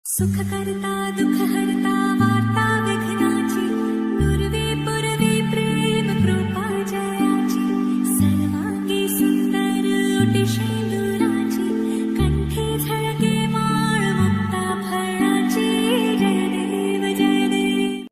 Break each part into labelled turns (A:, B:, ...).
A: सुख करता दुख हरता वार्ता विघ्नाची नुरवी पुरवी प्रेम कृपा जयाची सर्वांगी सुंदर ओटी शेंदुराची कंठी झळके माळ मुक्ता फळाची जय देव जय देव.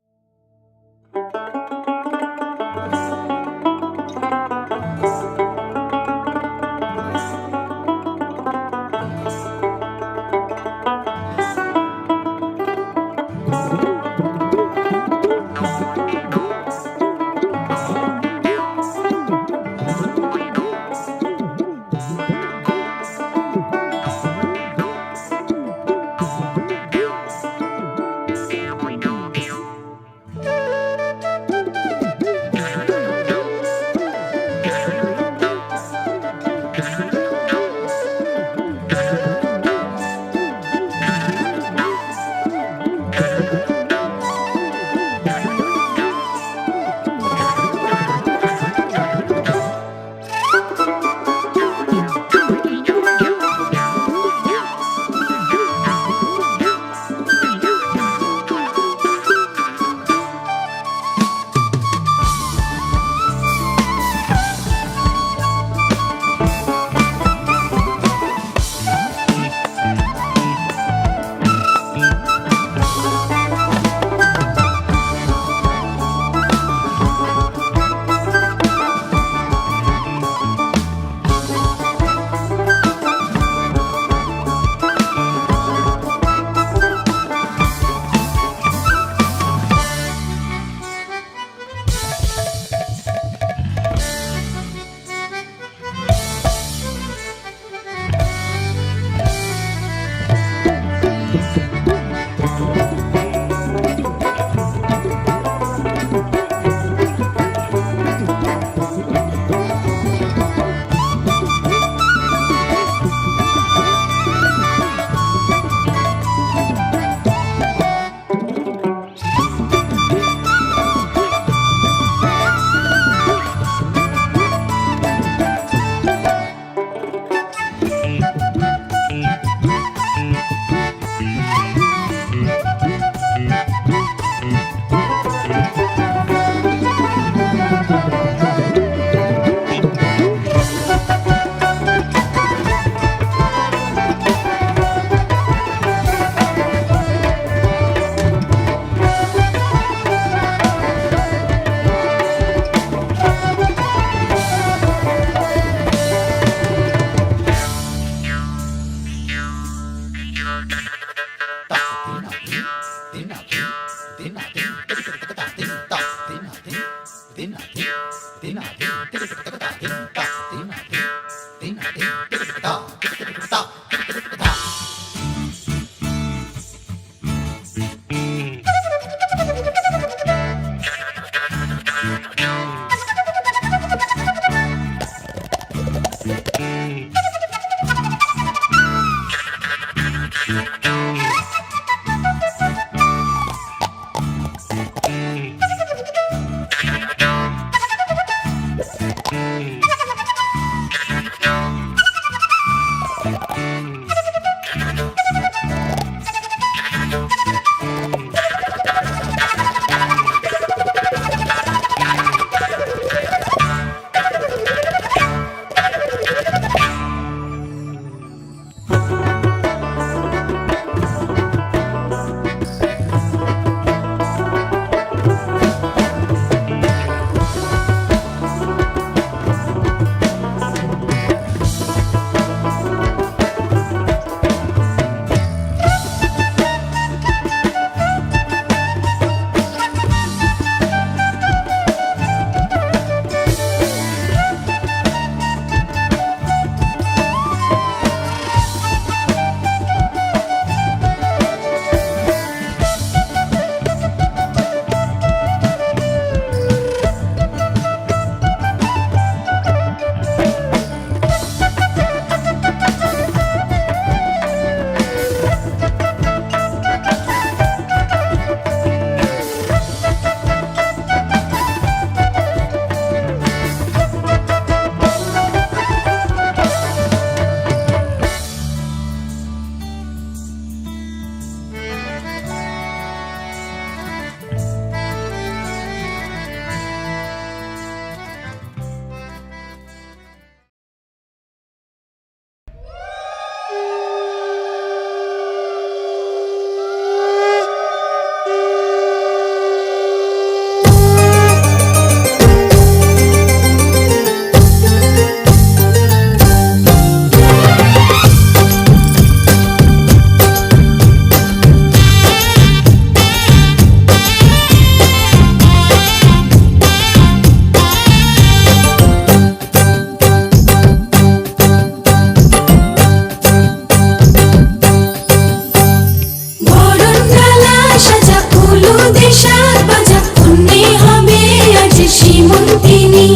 A: হলুদে সাত বাজা পুণ্যে হবে আজ সীমন্তিনী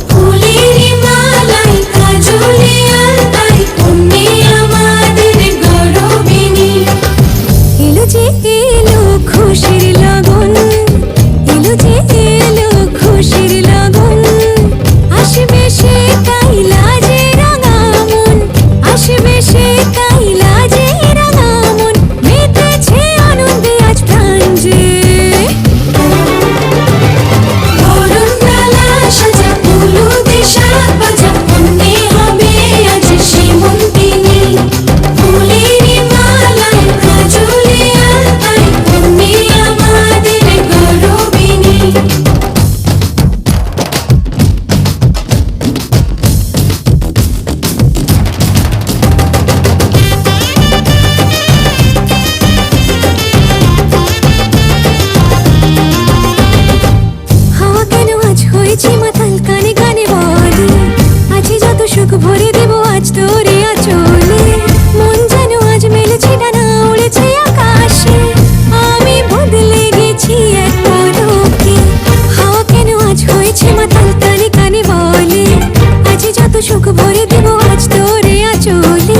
A: ফুলের মালাই কাজলে আলতায় পুণ্যে আমাদের গৌরবিনী এলো যে এলো খুশির লগন এলো যে এলো খুশির লগন আসবে সে কাইলা যে রাঙা মন আসবে সে কাইলা যে রাঙা মন মেতেছে আনন্দে আজ প্রাণ যে বরণডালা সাজা হলুদে সাত বাজা পুণ্যে হবে আজ সীমন্তিনী ফুলের মালায় কাজলে আলতায় পুণ্যে আমাদের গৌরবিনী হাওয়া কেন আজ হয়েছে মাতাল কানে কানে বলে আছে যত সুখ ভরে দেব আজ তোরে আঁচলে মন যেন আজ মেলেছে ডানা উড়েছে আকাশে আমি বদলে গেছি এক পলকে হাওয়া কেন আজ হয়েছে মাতাল কানে কানে বলে আছে যত সুখ ভরে দেব আজ তোরে আঁচলে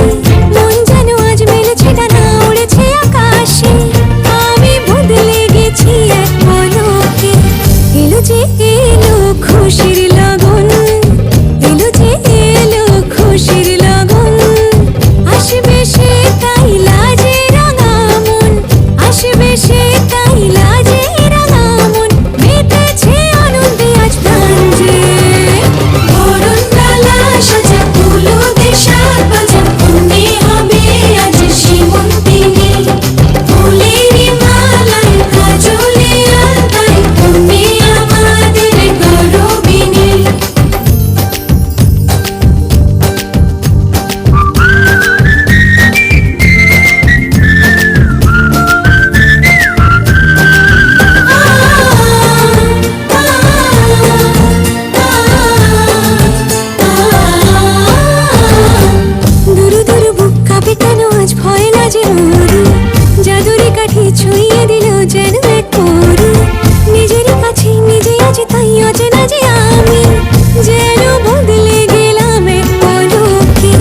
A: মন যেন আজ মেলেছে ডানা উড়েছে আকাশে আমি বদলে গেছি এক পলকে এলো যে এলো খুশির লগন এলো যে এলো খুশির লগন আসবে সে কাইলা যে রাঙা মন আসবে সে কাইলা যে রাঙা মন মেতেছে আনন্দে আজ প্রাণ যে বরণডালা সাজা হলুদে সাত বাজা পুণ্যে হবে আজ সীমন্তিনী ফুলের মালায় কাজলে আলতায় পুণ্যে আমাদের গৌরবিনী দুরু দুরু বুক কাঁপে কেন আজ ভয় না যে মরি জাদুরি কাঠি ছুঁয়ে দিল যেন এক পরি নিজেরই কাছে নিজে আছি তাই অচেনা যে আমি যেন বদলে গেলাম এক পলকে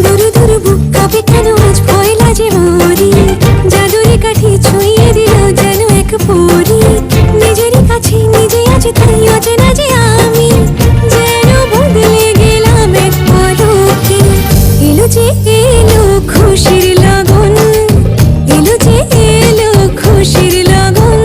A: দুরু দুরু বুক কাঁপে কেন আজ ভয় না যে মরি জাদুরি কাঠি ছুঁয়ে দিল যেন এক পরি নিজেরই কাছে নিজে আছি তাই অচেনা যে আমি যেন বদলে গেলাম এক পলকে এলো যে এলো খুশির লগন এলো যে এলো খুশির লগন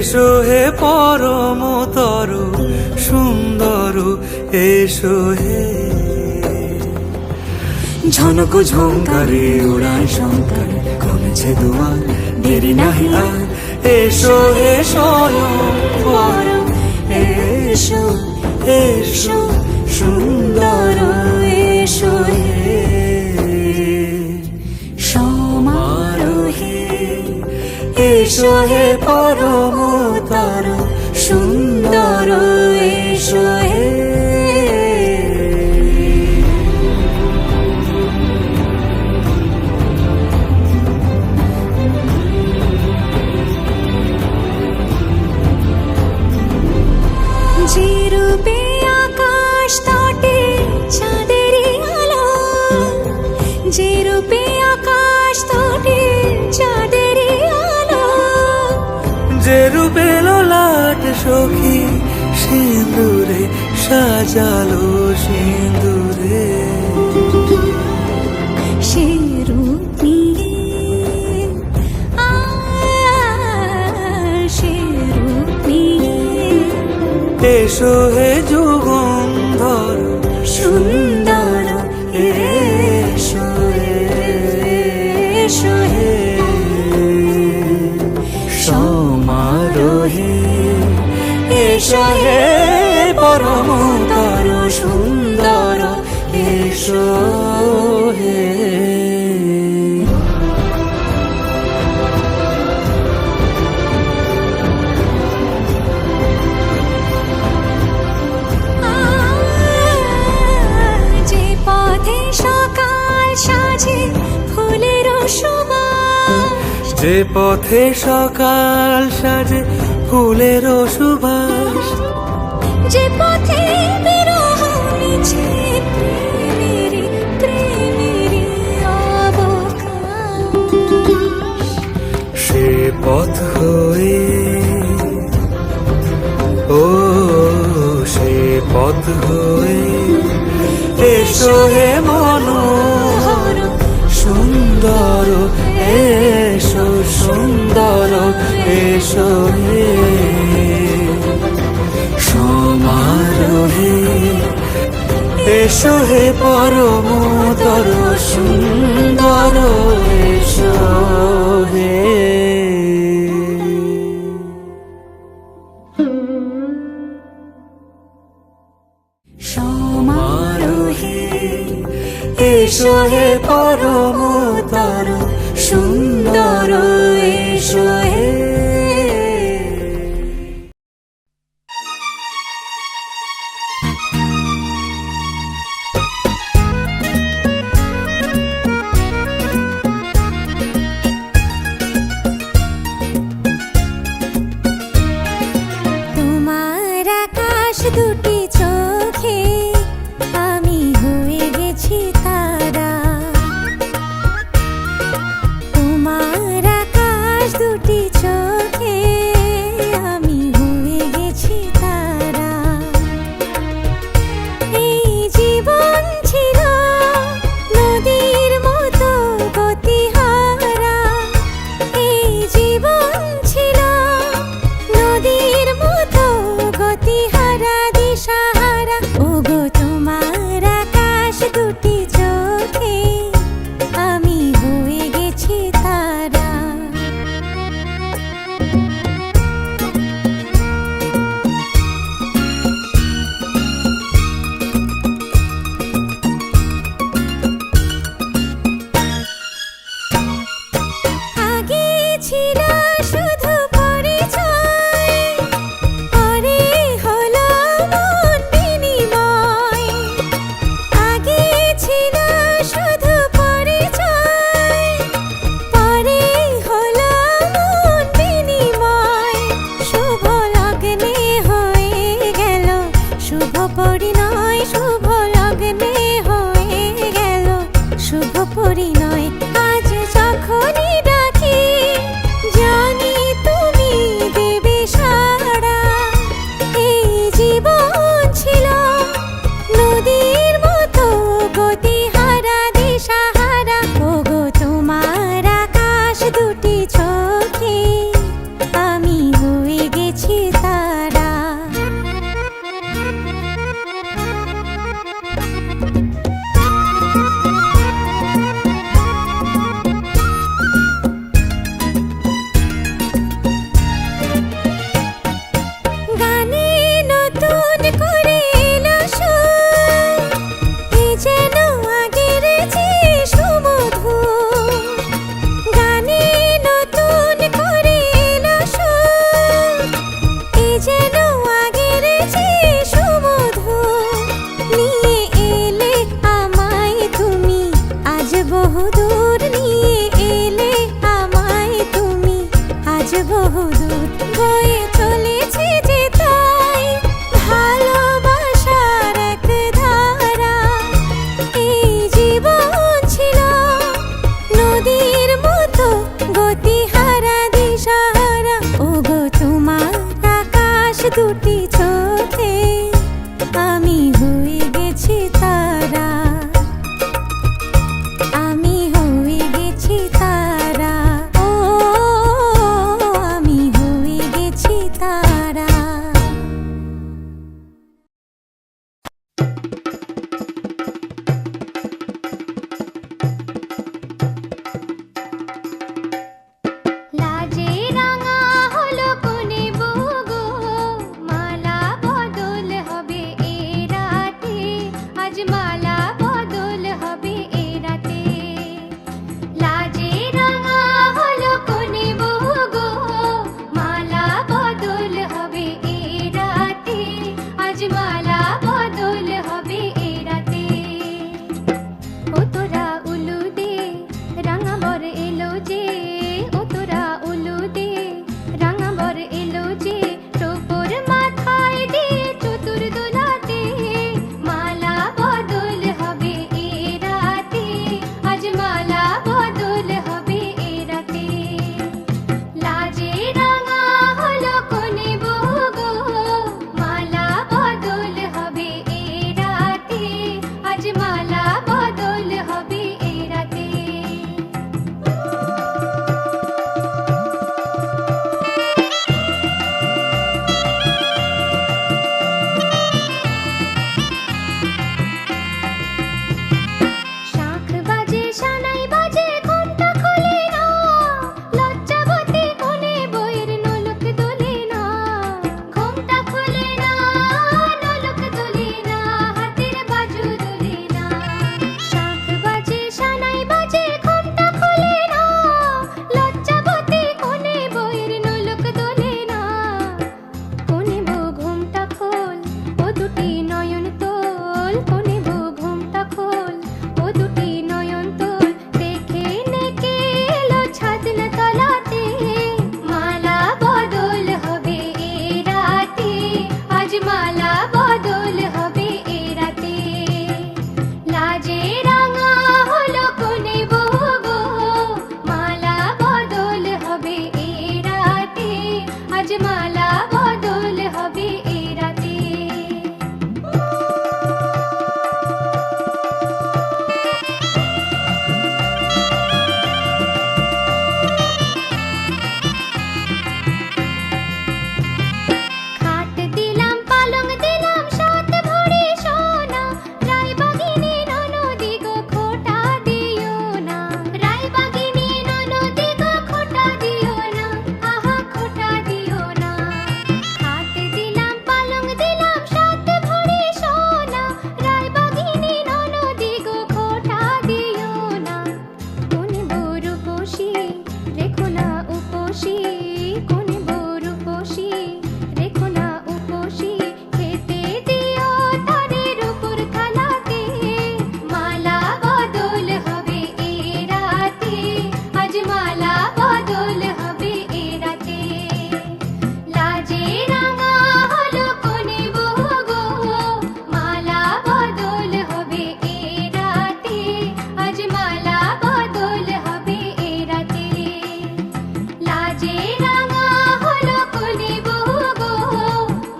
B: এসো হে পরমতর সুন্দর, এসো হে। ঝনক ঝঙ্কারে উড়ায় শঙ্কর, কমেছে দুয়ার দেরি নাহি আর। এসো হে স্বয়ং পরম, এসো এসো সুন্দর, এসো হে সমারোহে। এসো হে পরমতর সুন্দর, এসো হে।
A: যে রূপে আকাশ তটে চাঁদেরই আলো, যে রূপে আকাশ তটে চাঁদেরই আলো,
B: যে রূপে ললাট সখী সিঁদুরে সাজালো সিঁদুরে।
A: সে রূপ নিয়ে সে রূপ নিয়ে
B: এসো হে যুগন্ধর
A: সুন্দর, এসো এসো হে
B: সমারোহে। এসো হে পরমতর সুন্দর, এসো হে।
A: যে পথে সকাল সাজে ফুলের সুবাস,
B: যে পথে সকাল সাজে ফুলের সুবাস,
A: যে পথে বিরহ মিছে প্রেমেরই প্রেমেরই অবকাশ,
B: সে পথ হয়ে ও সে পথ হয়ে। এসো হে মনোহর সুন্দর, এসো সুন্দর, এসো হে সমারোহে। এসো হে পরমতর সুন্দর, এসো হে।
A: সমারোহে।
B: এসো হে পরমতর সুন্দর, এসো হে।
A: তোমার আকাশ দুটি চোখে আমি হয়ে গেছি তারা, তোমার আকাশ দুটি চোখে আমি হয়ে গেছি তারা। এই জীবন ছিল নদীর মতো গতিহারা, এই জীবন ছিল নদীর মতো গতিহারা দিশাহারা। ওগো তোমার আকাশ দুটি চোখে আমি হয়ে গেছি তারা। আগে ছিল শুধু পরিচয়, পরে হলো মন বিনিময়। আগে ছিল শুধু পরিচয়, পরে হলো মন বিনিময়। শুভ লগ্নে হয়ে গেল শুভ পরিণয়, শুভ লগ্নে হয়ে গেল শুভ পরিণয়। আজ যখনই ডাকি জানি তুমি দেবে সাড়া। এই জীবন ছিল নদীর মতো গতিহারা দিশাহারা। ওগো তোমার আকাশ দুটি চোখে আমি হয়ে দুটি চোখে আমি হয়ে গেছি তারা, আমি হয়ে গেছি তারা, ও আমি হয়ে গেছি তারা। লাজে রাঙা হলো কোনে বউ গো, মালা বদল হবে এ রাতে, আজ মালা বদল হবে এ রাতে। লাজে রাঙা হলো কোনে বউ গো, মালা বদল হবে এ রাতে, আজ মালা বদল হবে এ রাতে। ও তোরা উলু দে রাঙা বর এলো যে, ও তোরা উলু দে রাঙা বর এলো যে, টোপর মাথায় দিয়ে চতুর দোলাতে, মালা বদল হবে এ রাতে, আজ মালা বদল হবে এ রাতে। লাজে রাঙা হলো কোনে বউ গো, মালা বদল হবে এ রাতে, আজ মালা বদল হবে এ রাতে। শাঁখ বাজে সানাই বাজে ঘোমটা খোলে না, লজ্জাবতী কোনে বইয়ের নোলক দোলে না, ঘোমটা খোলে না, নোলক দোলে না, হাতের বাজু দোলে না। শাঁখ বাজে সানাই বাজে ঘোমটা খোলে না, লজ্জাবতী কোনে বইয়ের নোলক দোলে না। কোনে বউ ঘোমটা খোল, ও দুটি নয়ন তোল, কোনে বউ ঘোমটা খোল, ও দুটি নয়ন তোল, দেখে নেকে এলো ছাদনা তলাতে, মালা বদল হবে এ রাতে, আজ মালা বদল হবে এ রাতে। লাজে রাঙা হলো কোনে বউ গো, মালা বদল হবে এ রাতে, আজ মালা বদল হবে এ রাতে। খাট দিলাম পালং দিলাম সাত ভরি সোনা, রায়বাগিনী ননদি গো খোটা দিও না, রায়বাগিনী ননদি গো খোটা দিও না, আহা খোটা দিও না। খাট দিলাম পালং দিলাম সাত ভরি সোনা, রায়বাগিনী ননদি গো খোটা দিও না। কোনে বউ রূপসী রেখো না উপসী, কোনে বউ রূপসী রেখো না উপসী, খেতে দিও তারের উপর থালাতে, মালা বদল হবে এ রাতে, আজ মালা বদল হবে এ রাতে। লাজে রাঙা হলো কোনে বউ গো, মালা বদল হবে এ রাতে, আজ মালা বদল হবে এ রাতে। লাজে রাঙা হলো কোনে বউ গো,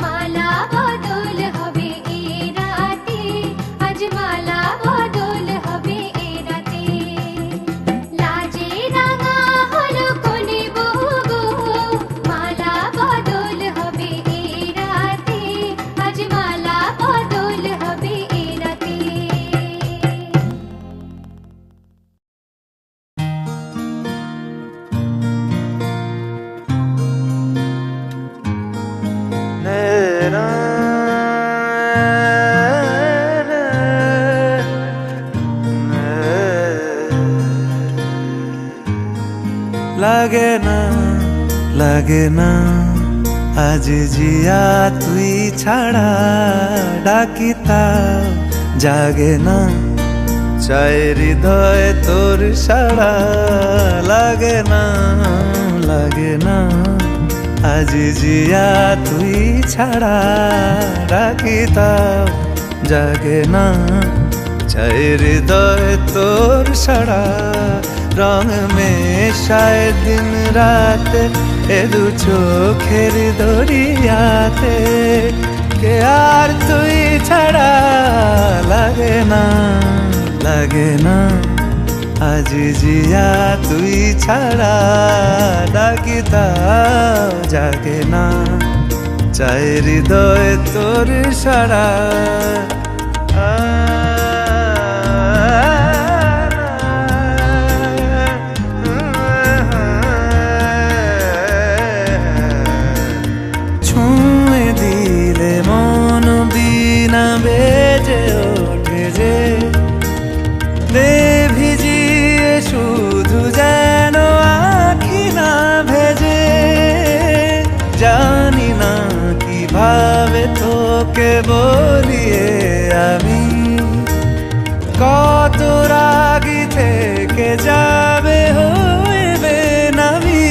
A: মালা বদল হবে এ রাতে, আজ মালা বদল হবে এ রাতে। লাজে রাঙা হলো কোনে বউ গো, মালা বদল হবে এ রাতে, আজ মালা বদল হবে এ রাতে।
B: লাগে না লাগে না আজ জিয়া তুই ছাড়া, ডাকিতাও জাগে না, চাই হৃদয় তোর সারা। লাগে না লাগে না আজ জিয়া তুই ছাড়া, ডাকিতাও জাগে না, চাই হৃদয় তোর সারা। রং মেশায় দিন রাত এ দু চোখের দরিয়াতে। কে আর তুই ছাড়া লাগে না, লাগে না আজ জিয়া তুই ছাড়া ডাকি তাও জাগে না। চাই হৃদয় তোর সারা ছুঁয়ে দিলে মন বিনা বেজে ওঠে যে দে ভিজিয়ে শুধু যেন আখি না ভেজে। জানি না কিভাবে তোকে বলিয়ে আমি কত রাগি থেকে যাবে হইবে নামি।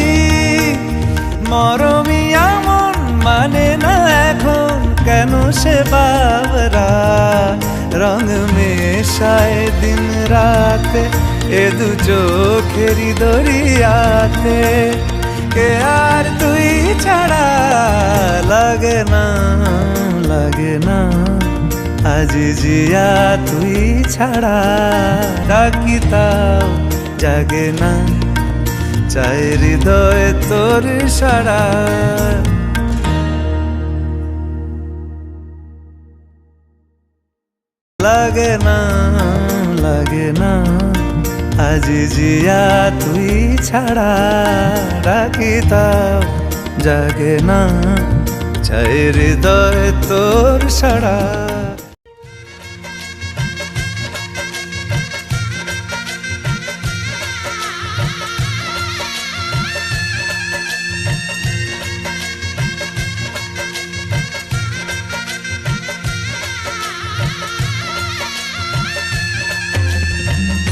B: মরমিয়া মন মানে না এখন কেন সে বাবরা রং মেশায় দিন রাতে এ দু চোখেরি দরিয়াতে। কে আর তুই ছাড়া লাগে না, লাগে না আজ জিয়া তুই ছাড়া ডাকি তাও জাগে না। চাই হৃদয় তোর সারা লাগে না, লাগে না আজ জিয়া তুই ছাড়া ডাকি তাও জাগে না। চাই হৃদয় তোর সারা।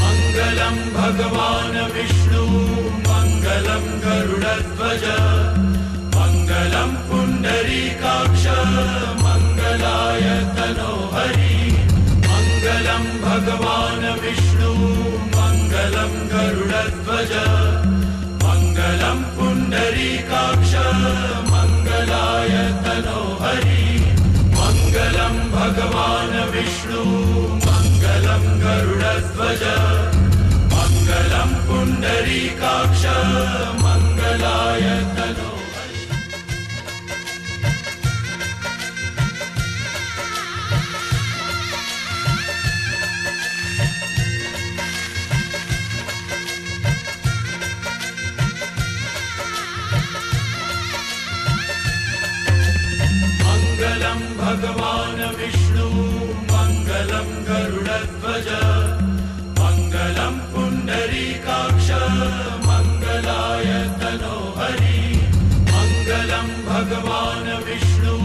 C: मङ्गलं भगवान् विष्णु मङ्गलं गरुडध्वज मङ्गलं पुण्डरीकाक्ष मङ्गलाय तनोहरि। मङ्गलं भगवान् विष्णु मङ्गलं गरुडध्वज मङ्गलं पुण्डरीकाक्ष मङ्गलाय तनोहरि। मङ्गलं भगवान् विष्णु मङ्गलं गरुडध्वज मङ्गलं पुण्डरीकाक्ष मङ्गलाय तनोहरि। मङ्गलं भगवान् विष्णु मङ्गलं गरुडध्वज मङ्गलं पुण्डरीकाक्ष मङ्गलाय तनोहरि। मङ्गलं भगवान् विष्णु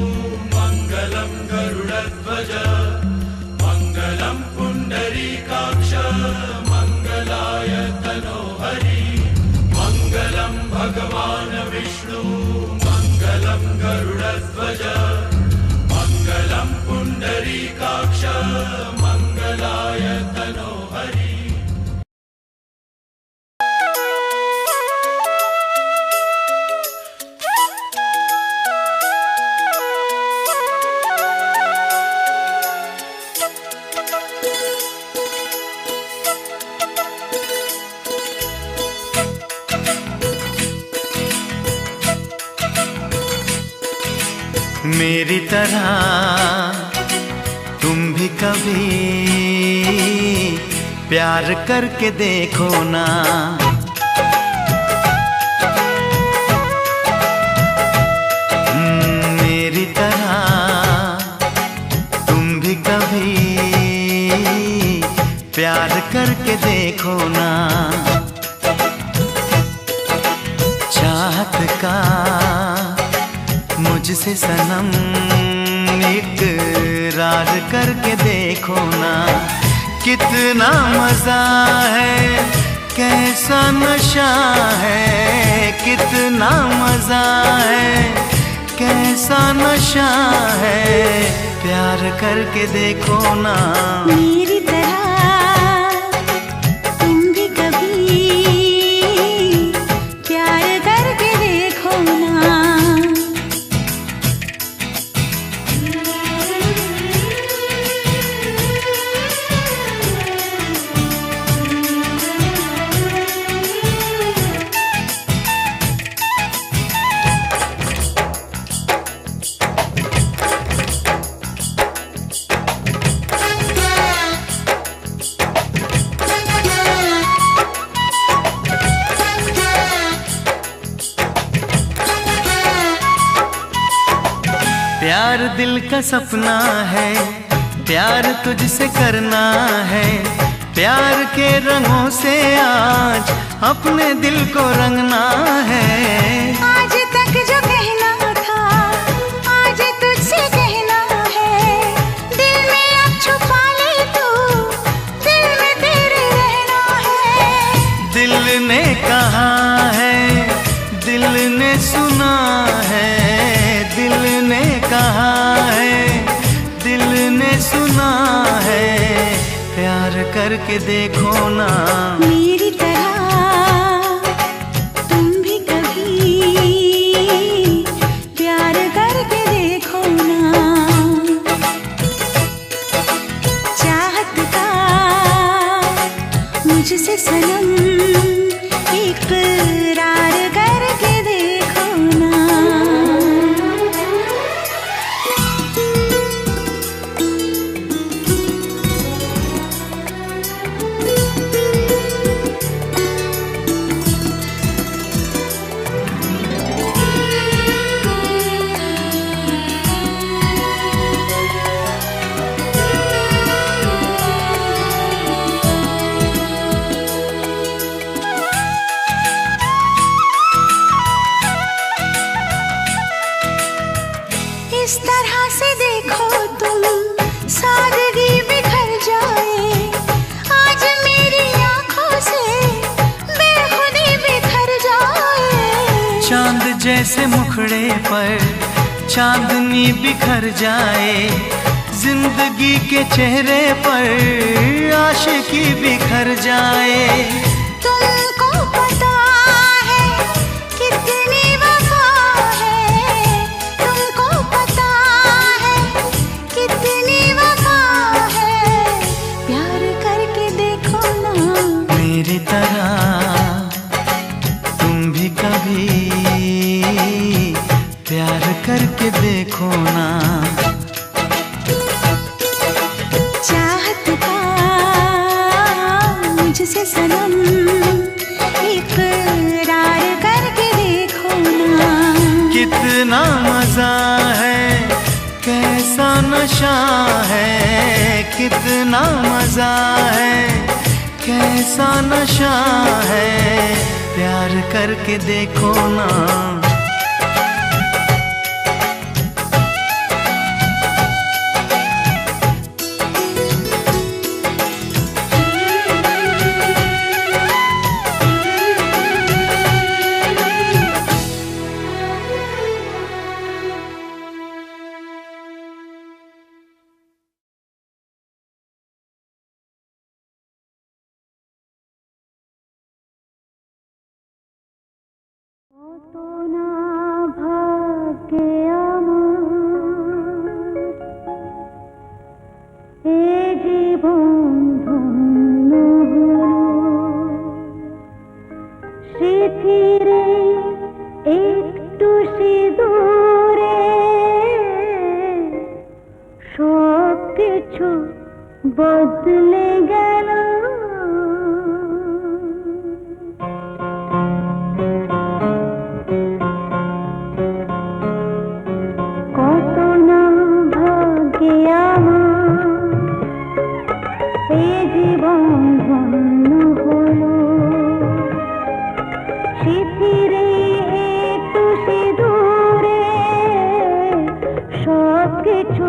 C: मङ्गलं गरुडध्वज मङ्गलं पुण्डरीकाक्ष मङ्गलाय तनोहरि। मङ्गलं भगवान् विष्णु मङ्गलं गरुडध्वज मङ्गलं पुण्डरीकाक्ष मङ्गलाय तनोहरि।
B: मेरी तरह तुम भी कभी प्यार करके देखो ना। मेरी तरह तुम भी कभी प्यार करके देखो ना। चाहत का मुझसे सनम इकरार करके देखो ना। कितना मजा है कैसा नशा है, कितना मजा है कैसा नशा है, प्यार करके देखो ना।
A: मेरी तरह तुम भी कभी
B: दिल का सपना है, प्यार तुझसे करना है। प्यार के रंगों से आज अपने दिल को रंगना है।
A: आज तक जो कहना था आज तुझसे कहना है। दिल में अब छुपा ले तू, दिल में तेरे रहना है।
B: दिल ने कहा है, दिल ने सुना है। दिल ने कहा है, दिल ने सुना है। प्यार करके देखो ना
A: मेरी तरह तुम भी कभी प्यार करके देखो ना। चाहत का मुझसे सनम इकरार करके देखो ना। इस तरह से देखो तुम सादगी बिखर जाए। आज मेरी आंखों से बेखुदी बिखर जाए।
B: चांद जैसे मुखड़े पर चांदनी बिखर जाए। जिंदगी के चेहरे पर आशिकी बिखर जाए।
A: तुमको पता है कितनी वफा है। तुमको पता है कितनी वफा है। प्यार करके देखो ना
B: मेरी तरह तुम भी कभी प्यार करके देखो ना।
A: चाहत का मुझसे सनम इकरार करके देखो ना।
B: कितना मजा है, कैसा नशा है। कितना मजा है, कैसा नशा है। प्यार करके देखो ना।
A: তো না ভাগ্যে আমার এ জীবন ধন্য হলো। স্মৃতিরে একটু সিঁদুরে সব কিছু বদলে গেল।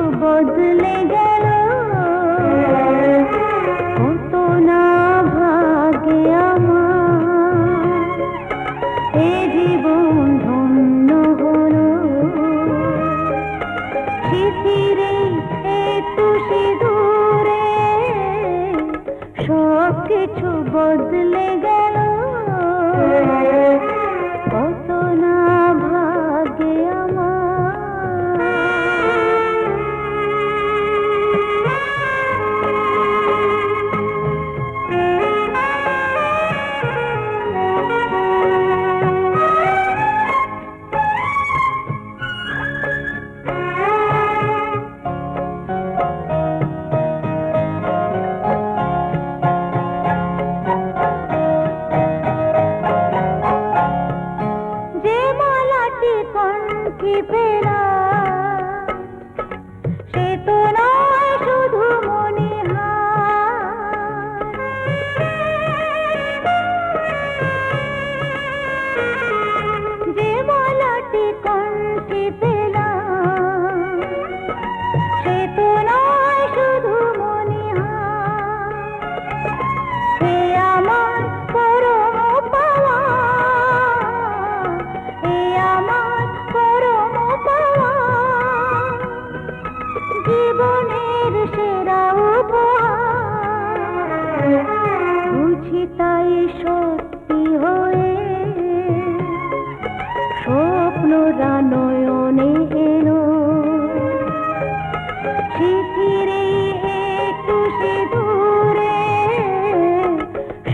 A: বদলে গেল কত না ভাগে আমার এ জীবন ধন্য হলো। স্মৃতিরে একটু সিঁদুরে সব কিছু বদলে গেল কত না ভাগে আমার। বুঝি তাই সত্যি হয়ে স্বপ্নরা নয়নে এলো শিথিরে একটু সে দূরে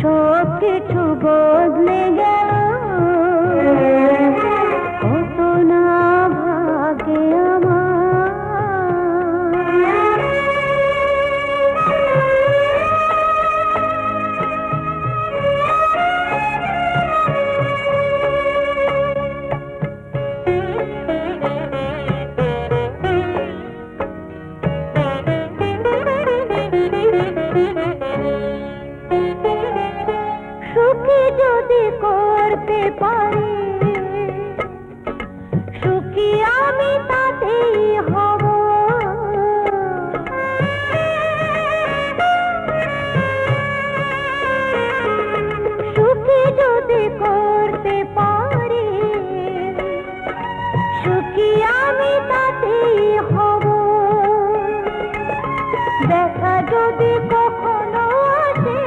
A: সব কিছু বদলে গেল কত না ভাগে আমার সুখী যদি করতে পারি সুখী আমি তাতেই হব সুখী যদি করতে পারি সুখী আমি তাতেই হব দেখা যদি কখনো আসে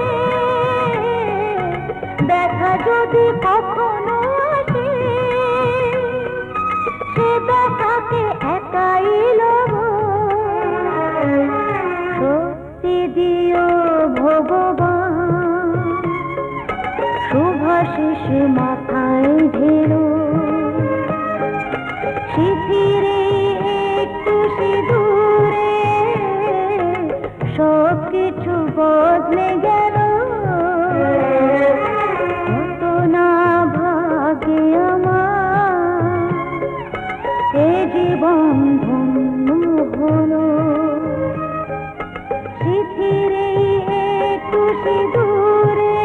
A: দেখা যদি কখনো আসে সে দেখাকে একাই লব শক্তি দিও ভগবান শুভাশিস মাথায় ঢেলো শিথিরে একটু সে দূরে সব কিছু বদলে গেল কত না ভাগে আমার এ জীবন ধন্য হলো শিথিরে একটু সে দূরে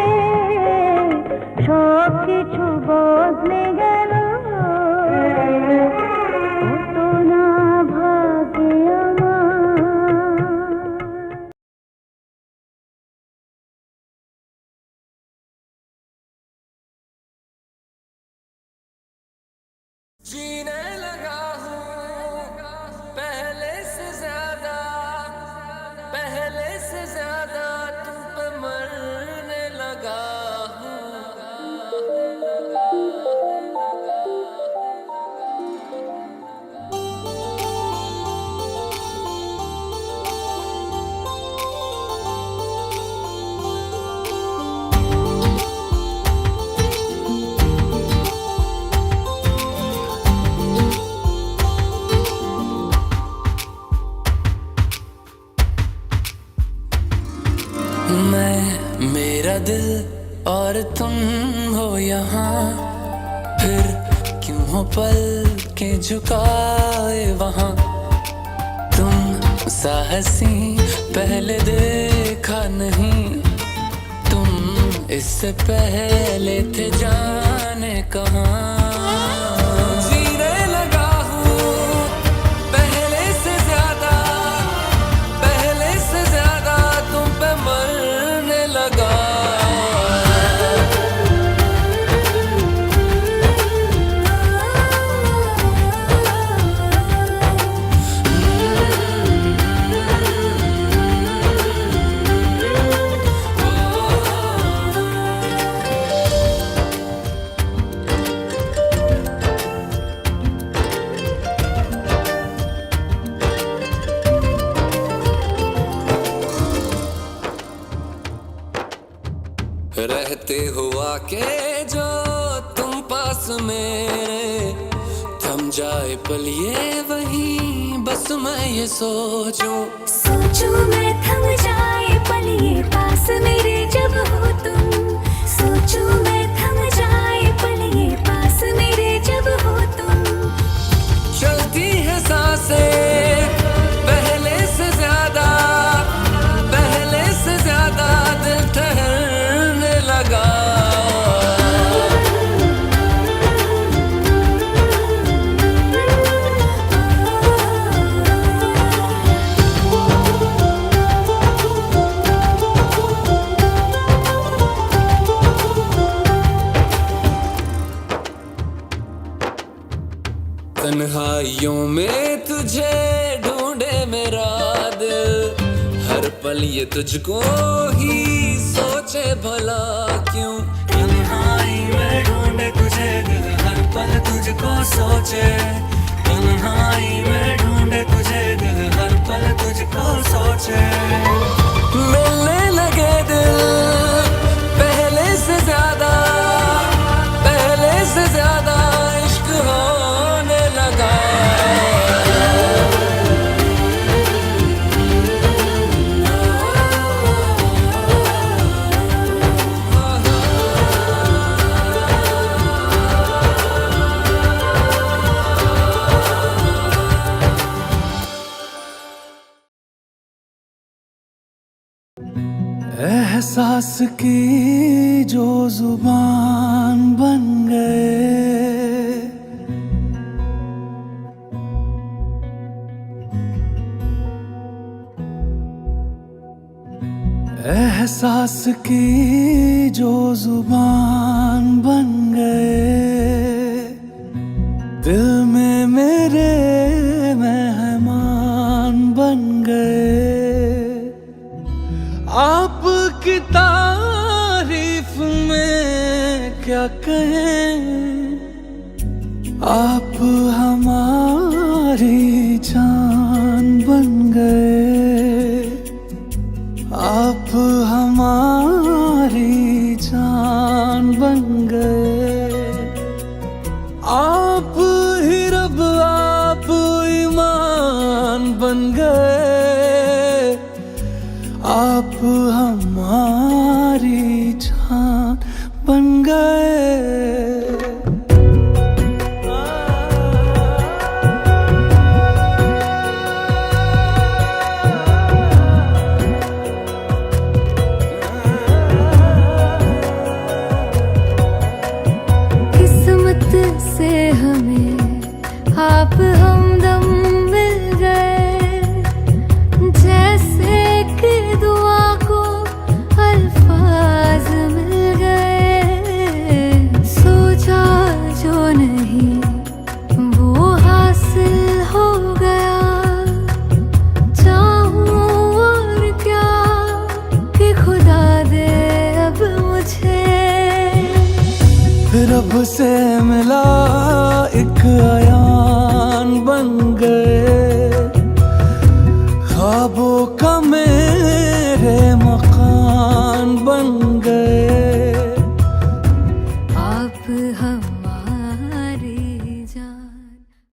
A: সব কিছু বদলে গেল কত না ভাগে আমার
D: जीने लगा हूँ पहले से ज्यादा तुम पे मरने लगा हूँ मैं मेरा दिल और तुम हो यहाँ फिर क्यों हो पल के झुकाए वहाँ तुम साहसी पहले देखा नहीं तुम इससे पहले थे जाने कहाँ जीने लगा हूँ पहले से ज्यादा तुम पे मरने लगा रहते हुआ के जो तुम पास मेरे थम जाए पल ये वही बस मैं ये सोचूं
A: मैं थम जाए पल ये पास मेरे जब हो तुम सोचो मैं थम जाए पल ये पास मेरे जब हो तुम
D: चलती है सांसें पहले से ज्यादा दिल ठहरने लगा तन्हाइयों में तुझे ढूंढे मेरा दिल हर पल ये तुझको ही सोच सोचे भला क्यों तन्हाई में ढूंढे तुझे दिल हर पल तुझको सोचे तन्हाई में ढूंढे तुझे दिल हर पल तुझको सोचे मिलने लगे दिल पहले से ज्यादा इश्क होने लगा
B: एहसास की जो जुबान बन गए एहसास की जो जुबान बन गए दिल में मेरे मेहमान बन गए आपकी तारीफ में क्या कहें आप हमारी जान बन गए आप हमारी जान बन गए आप ही रब आप ईमान बन गए आप हमारी जान बन गए
A: किस्मत से हमें आप हमदम मिल गए जैसे कि दुआ को अल्फाज मिल गए सोचा जो नहीं वो हासिल हो गया चाहूं और क्या कि खुदा दे अब मुझे
B: रब से मिला एक